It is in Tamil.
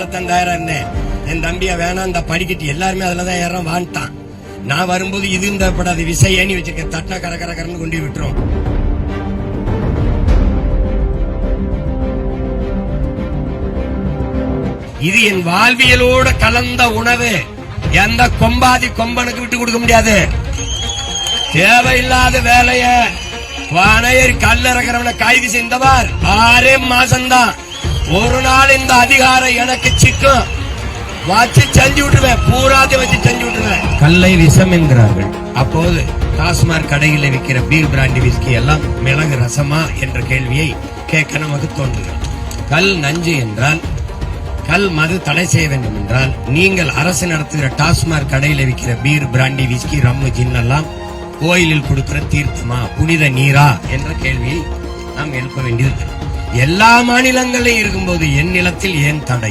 ஏறத்தான் இருந்தேன். என் தம்பியா வேணாம் இந்த படிக்கட்டு எல்லாருமே அதுலதான் ஏற வான்ட்டான். நான் வரும்போது இது தேவைப்படாது விசை ஏணி வச்சிருக்க தட்டினா கரன்னு கொண்டு விட்டுரும். இது என் வாழ்வியலோட கலந்த உணவு. எந்த கொம்பாதி கொம்பனுக்கு விட்டு கொடுக்க முடியாது. தேவையில்லாத வேலைய வானையர் கல்லறக்கிறவனை கைது செய்தவர் 6 மாசம்தான். ஒரு நாள் இந்த அதிகாரம் எனக்கு சிக்கும் வச்சு செஞ்சு விட்டுருவேன். பூராத்தை வச்சு செஞ்சு விட்டுருவேன். கல்லை விஷம் என்கிறார்கள். அப்போது டாஸ்மாக் கடையில் விற்கிற பீர் பிராண்டி விஸ்கி எல்லாம் மிளகு ரசமா என்ற கேள்வியை கேட்க நமக்கு தோன்றுகிறது. கல் நஞ்சு என்றால் கல் மது தடை செய்ய வேண்டும் என்றால் நீங்கள் அரசு நடத்துகிற டாஸ்மாக் கடையில் விற்கிற பீர் பிராண்டி விஸ்கி ரம்மு ஜின் எல்லாம் கோயிலில் கொடுக்கிற தீர்த்தமா புனித நீரா என்ற கேள்வியை நாம் எழுப்ப வேண்டியிருக்கிறது. எல்லா மாநிலங்களிலும் இருக்கும்போது என் நிலத்தில் ஏன் தடை?